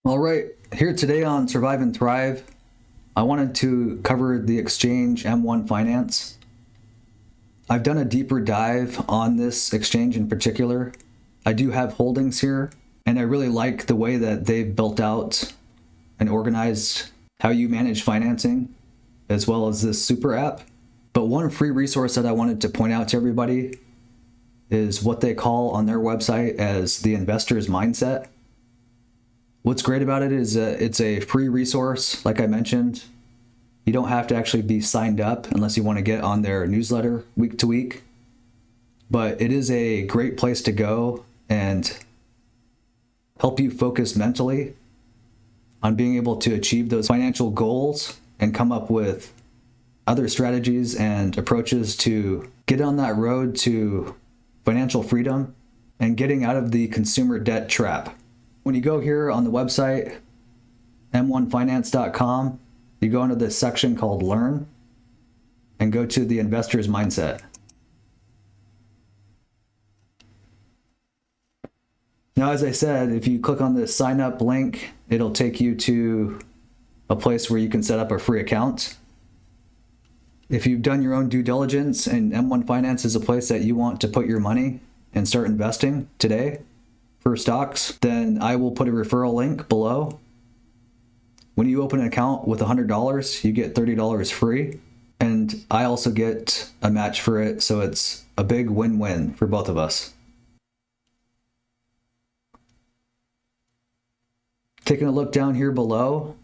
All right, here today on Survive and Thrive, I wanted to cover the exchange M1 Finance. I've done a deeper dive on this exchange in particular. I do have holdings here, and I really like the way that they've built out and organized how you manage financing, as well as this super app. But one free resource that I wanted to point out to everybody is what they call on their website as the investor's mindset. What's great about it is it's a free resource, like I mentioned. You don't have to actually be signed up unless you want to get on their newsletter week to week. But it is a great place to go and help you focus mentally on being able to achieve those financial goals and come up with other strategies and approaches to get on that road to financial freedom and getting out of the consumer debt trap. When you go here on the website, m1finance.com, you go into this section called Learn and go to the investor's mindset. Now, as I said, if you click on this sign up link, it'll take you to a place where you can set up a free account. If you've done your own due diligence and M1 Finance is a place that you want to put your money and start investing today for stocks, then I will put a referral link below. When you open an account with $100, you get $30 free. And I also get a match for it, so it's a big win-win for both of us. Taking a look down here below,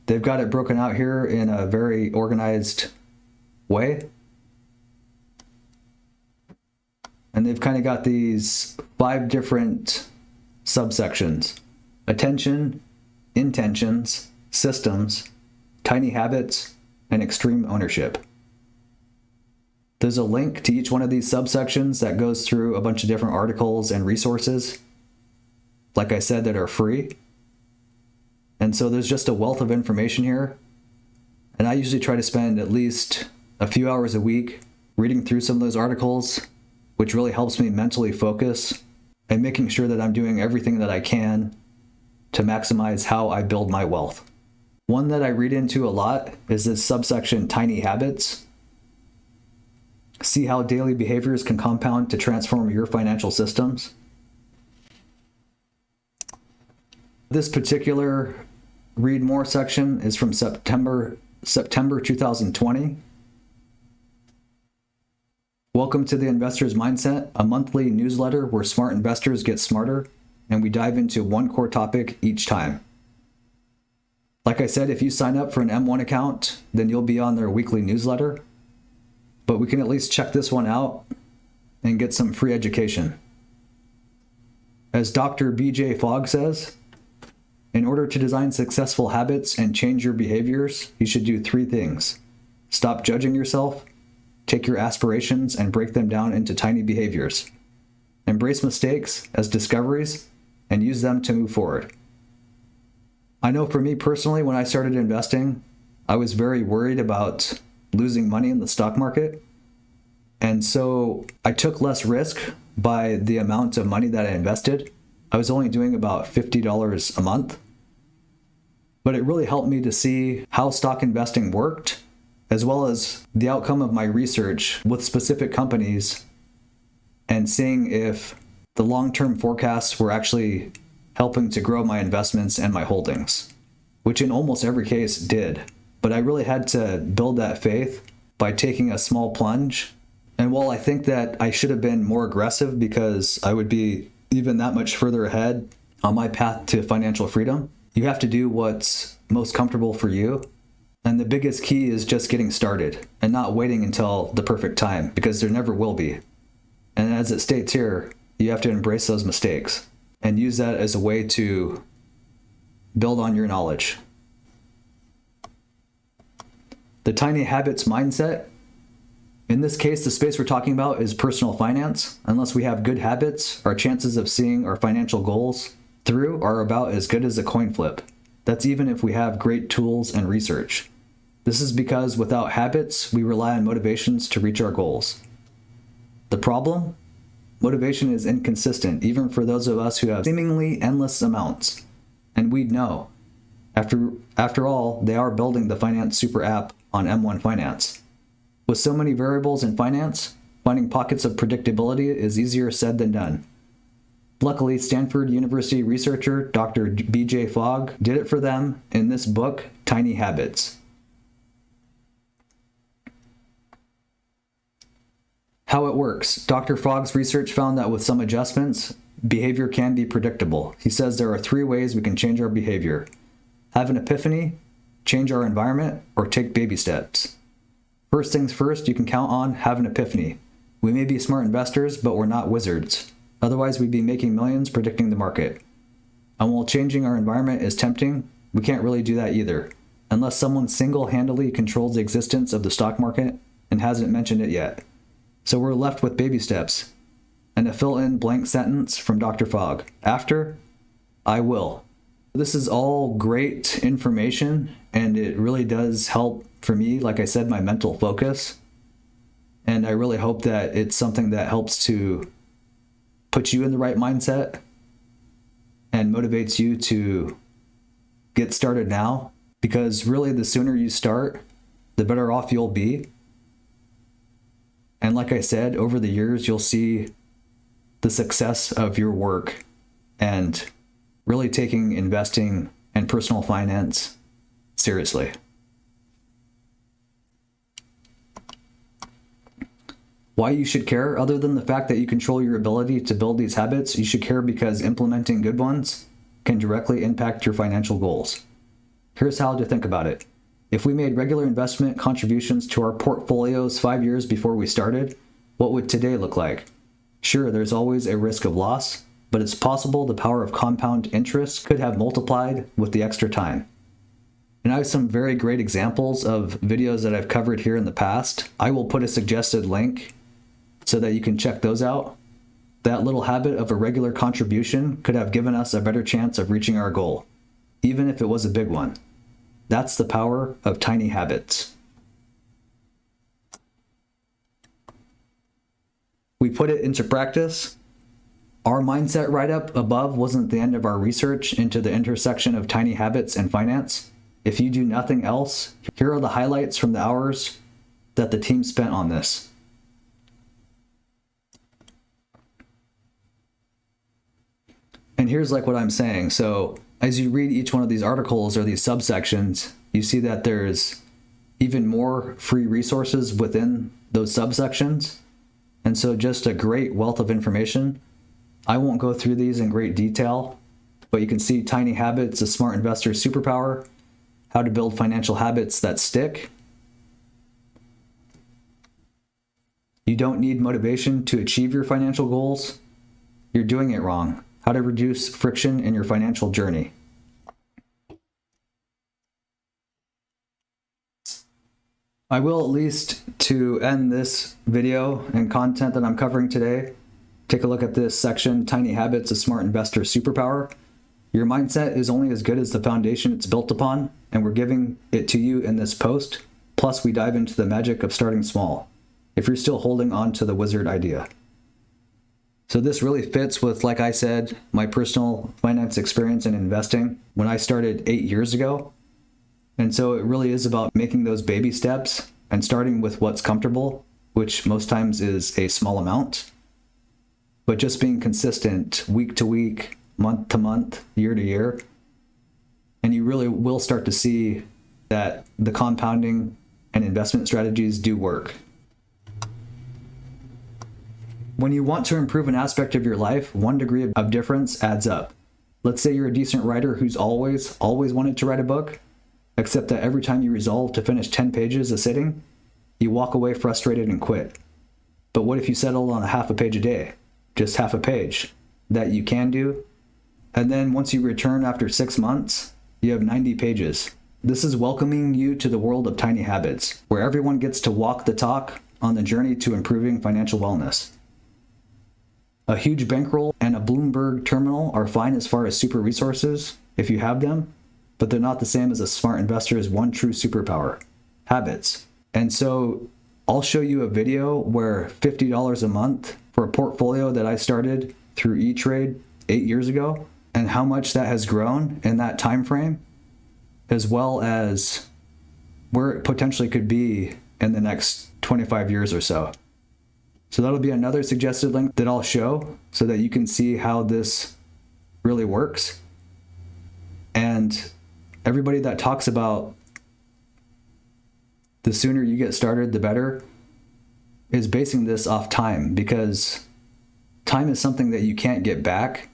they've got it broken out here in a very organized way. And they've kind of got these 5 different subsections: attention, intentions, systems, tiny habits, and extreme ownership. There's a link to each one of these subsections that goes through a bunch of different articles and resources, like I said, that are free. And so there's just a wealth of information here. And I usually try to spend at least a few hours a week reading through some of those articles, which really helps me mentally focus and making sure that I'm doing everything that I can to maximize how I build my wealth. One that I read into a lot is this subsection, Tiny Habits. See how daily behaviors can compound to transform your financial systems. This particular Read More section is from September 2020. Welcome to the Investor's Mindset, a monthly newsletter where smart investors get smarter, and we dive into one core topic each time. Like I said, if you sign up for an M1 account, then you'll be on their weekly newsletter, but we can at least check this one out and get some free education. As Dr. BJ Fogg says, in order to design successful habits and change your behaviors, you should do 3 things. Stop judging yourself, take your aspirations and break them down into tiny behaviors. Embrace mistakes as discoveries and use them to move forward. I know for me personally, when I started investing, I was very worried about losing money in the stock market. And so I took less risk by the amount of money that I invested. I was only doing about $50 a month. But it really helped me to see how stock investing worked, as well as the outcome of my research with specific companies and seeing if the long-term forecasts were actually helping to grow my investments and my holdings, which in almost every case did. But I really had to build that faith by taking a small plunge. And while I think that I should have been more aggressive because I would be even that much further ahead on my path to financial freedom, you have to do what's most comfortable for you. And the biggest key is just getting started and not waiting until the perfect time, because there never will be. And as it states here, you have to embrace those mistakes and use that as a way to build on your knowledge. The Tiny Habits Mindset. In this case, the space we're talking about is personal finance. Unless we have good habits, our chances of seeing our financial goals through are about as good as a coin flip. That's even if we have great tools and research. This is because without habits, we rely on motivations to reach our goals. The problem? Motivation is inconsistent, even for those of us who have seemingly endless amounts. And we'd know, After all, they are building the finance super app on M1 Finance. With so many variables in finance, finding pockets of predictability is easier said than done. Luckily, Stanford University researcher Dr. B.J. Fogg did it for them in this book, Tiny Habits. How it works. Dr. Fogg's research found that with some adjustments, behavior can be predictable. He says there are 3 ways we can change our behavior: have an epiphany, change our environment, or take baby steps. First things first, you can count on have an epiphany. We may be smart investors, but we're not wizards. Otherwise, we'd be making millions predicting the market. And while changing our environment is tempting, we can't really do that either, unless someone single-handedly controls the existence of the stock market and hasn't mentioned it yet. So we're left with baby steps, and a fill-in blank sentence from Dr. Fogg. After, I will. This is all great information, and it really does help for me, like I said, my mental focus. And I really hope that it's something that helps to put you in the right mindset and motivates you to get started now, because really the sooner you start, the better off you'll be. And like I said, over the years, you'll see the success of your work and really taking investing and personal finance seriously. Why you should care, other than the fact that you control your ability to build these habits, you should care because implementing good ones can directly impact your financial goals. Here's how to think about it. If we made regular investment contributions to our portfolios 5 years before we started, what would today look like? Sure, there's always a risk of loss, but it's possible the power of compound interest could have multiplied with the extra time. And I have some very great examples of videos that I've covered here in the past. I will put a suggested link so that you can check those out. That little habit of a regular contribution could have given us a better chance of reaching our goal, even if it was a big one. That's the power of tiny habits. We put it into practice. Our mindset write-up above wasn't the end of our research into the intersection of tiny habits and finance. If you do nothing else, here are the highlights from the hours that the team spent on this. And here's like what I'm saying. So as you read each one of these articles or these subsections, you see that there's even more free resources within those subsections. And so just a great wealth of information. I won't go through these in great detail, but you can see Tiny Habits, a smart investor's superpower, how to build financial habits that stick. You don't need motivation to achieve your financial goals. You're doing it wrong. How to reduce friction in your financial journey. I will, at least to end this video and content that I'm covering today, take a look at this section, Tiny Habits, a Smart Investor's Superpower. Your mindset is only as good as the foundation it's built upon, and we're giving it to you in this post. Plus, we dive into the magic of starting small, if you're still holding on to the wizard idea. So this really fits with, like I said, my personal finance experience in investing when I started 8 years ago. And so it really is about making those baby steps and starting with what's comfortable, which most times is a small amount, but just being consistent week to week, month to month, year to year. And you really will start to see that the compounding and investment strategies do work. When you want to improve an aspect of your life, 1 degree of difference adds up. Let's say you're a decent writer who's always wanted to write a book, except that every time you resolve to finish 10 pages a sitting, you walk away frustrated and quit. But what if you settled on a half a page a day? Just half a page that you can do. And then once you return after 6 months, you have 90 pages. This is welcoming you to the world of tiny habits, where everyone gets to walk the talk on the journey to improving financial wellness. A huge bankroll and a Bloomberg terminal are fine as far as super resources, if you have them, but they're not the same as a smart investor's one true superpower, habits. And so I'll show you a video where $50 a month for a portfolio that I started through E-Trade 8 years ago, and how much that has grown in that time frame. as well as where it potentially could be in the next 25 years or so. So that'll be another suggested link that I'll show so that you can see how this really works. And everybody that talks about the sooner you get started, the better, is basing this off time, because time is something that you can't get back,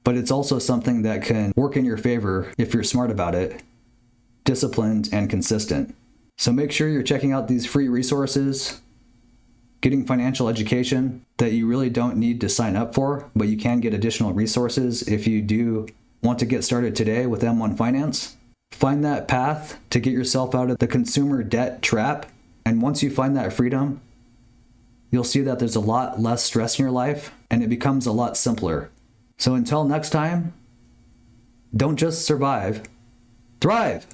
but it's also something that can work in your favor if you're smart about it, disciplined, and consistent. So make sure you're checking out these free resources, getting financial education that you really don't need to sign up for, but you can get additional resources if you do want to get started today with M1 Finance. Find that path to get yourself out of the consumer debt trap. And once you find that freedom, you'll see that there's a lot less stress in your life and it becomes a lot simpler. So until next time, don't just survive, thrive.